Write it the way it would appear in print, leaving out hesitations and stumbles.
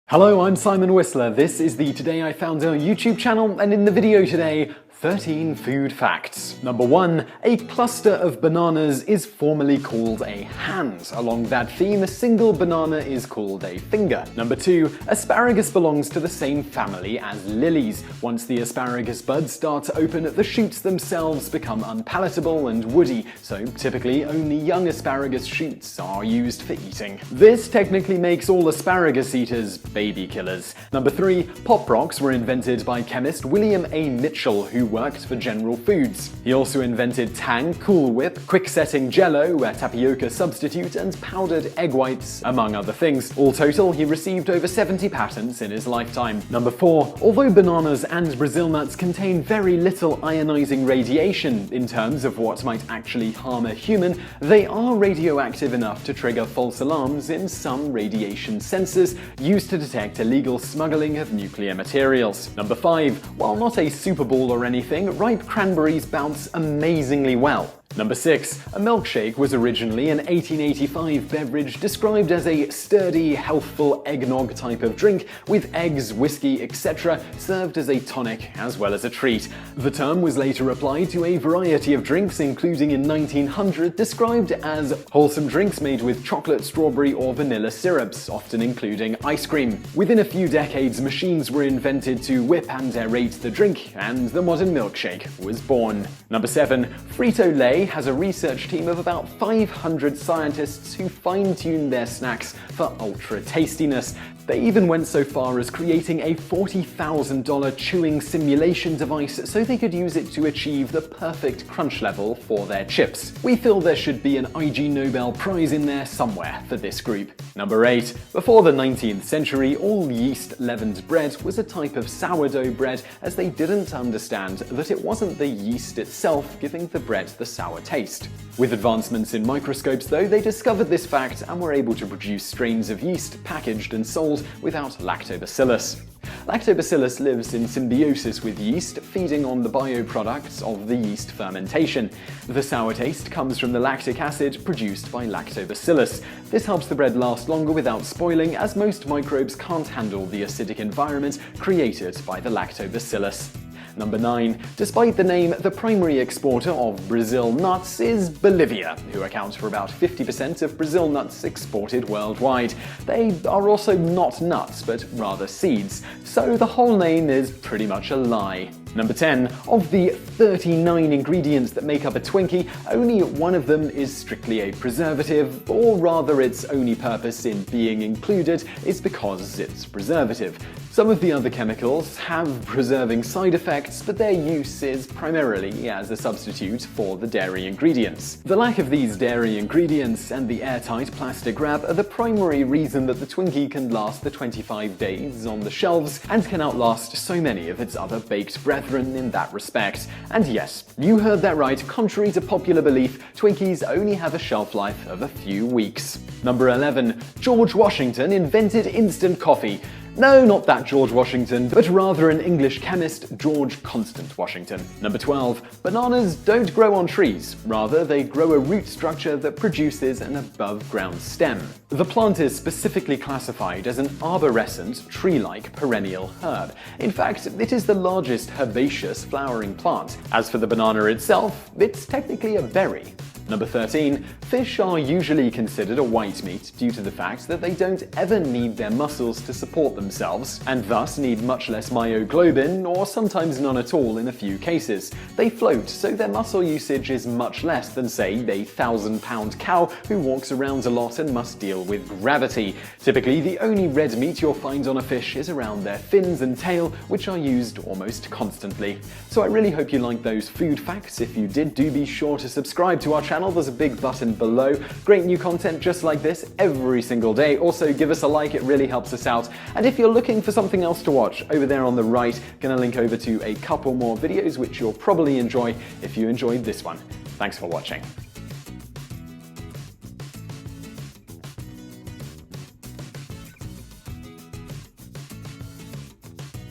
Hello, I'm Simon Whistler. This is the Today I Found Out YouTube channel, and in the video today, 13 food facts. Number 1. A cluster of bananas is formally called a hand. Along that theme, a single banana is called a finger. Number 2. Asparagus belongs to the same family as lilies. Once the asparagus buds start to open, the shoots themselves become unpalatable and woody, so typically only young asparagus shoots are used for eating. This technically makes all asparagus eaters baby killers. Number 3. Pop rocks were invented by chemist William A. Mitchell, who worked for General Foods. He also invented Tang, Cool Whip, quick-setting Jello, a tapioca substitute, and powdered egg whites, among other things. All total, he received over 70 patents in his lifetime. Number 4. Although bananas and Brazil nuts contain very little ionizing radiation in terms of what might actually harm a human, they are radioactive enough to trigger false alarms in some radiation sensors used to detect illegal smuggling of nuclear materials. Number 5. While not a Super Bowl or anything, ripe cranberries bounce amazingly well. Number 6. A milkshake was originally an 1885 beverage described as a sturdy, healthful eggnog type of drink with eggs, whiskey, etc. served as a tonic as well as a treat. The term was later applied to a variety of drinks, including in 1900 described as wholesome drinks made with chocolate, strawberry, or vanilla syrups, often including ice cream. Within a few decades, machines were invented to whip and aerate the drink, and the modern milkshake was born. Number 7. Frito-Lay has a research team of about 500 scientists who fine-tune their snacks for ultra tastiness. They even went so far as creating a $40,000 chewing simulation device so they could use it to achieve the perfect crunch level for their chips. We feel there should be an IG Nobel Prize in there somewhere for this group. Number 8. Before the 19th century, all yeast-leavened bread was a type of sourdough bread, as they didn't understand that it wasn't the yeast itself giving the bread the sour taste. With advancements in microscopes, though, they discovered this fact and were able to produce strains of yeast packaged and sold without lactobacillus. Lactobacillus lives in symbiosis with yeast, feeding on the bioproducts of the yeast fermentation. The sour taste comes from the lactic acid produced by lactobacillus. This helps the bread last longer without spoiling, as most microbes can't handle the acidic environment created by the lactobacillus. Number 9. Despite the name, the primary exporter of Brazil nuts is Bolivia, who accounts for about 50% of Brazil nuts exported worldwide. They are also not nuts, but rather seeds, so the whole name is pretty much a lie. Number 10. Of the 39 ingredients that make up a Twinkie, only one of them is strictly a preservative, or rather its only purpose in being included is because it's preservative. Some of the other chemicals have preserving side effects, but their use is primarily as a substitute for the dairy ingredients. The lack of these dairy ingredients and the airtight plastic wrap are the primary reason that the Twinkie can last the 25 days on the shelves and can outlast so many of its other baked brethren in that respect. And yes, you heard that right, contrary to popular belief, Twinkies only have a shelf life of a few weeks. Number 11. George Washington invented instant coffee. No, not that George Washington, but rather an English chemist, George Constant Washington. Number 12. Bananas don't grow on trees. Rather, they grow a root structure that produces an above-ground stem. The plant is specifically classified as an arborescent, tree-like perennial herb. In fact, it is the largest herbaceous flowering plant. As for the banana itself, it's technically a berry. Number 13. Fish are usually considered a white meat due to the fact that they don't ever need their muscles to support themselves, and thus need much less myoglobin, or sometimes none at all in a few cases. They float, so their muscle usage is much less than, say, a 1,000-pound cow who walks around a lot and must deal with gravity. Typically, the only red meat you'll find on a fish is around their fins and tail, which are used almost constantly. So I really hope you liked those food facts. If you did, do be sure to subscribe to our channel. There's a big button below. Great new content just like this every single day. Also, give us a like, it really helps us out. And if you're looking for something else to watch, over there on the right, gonna link over to a couple more videos which you'll probably enjoy if you enjoyed this one. Thanks for watching.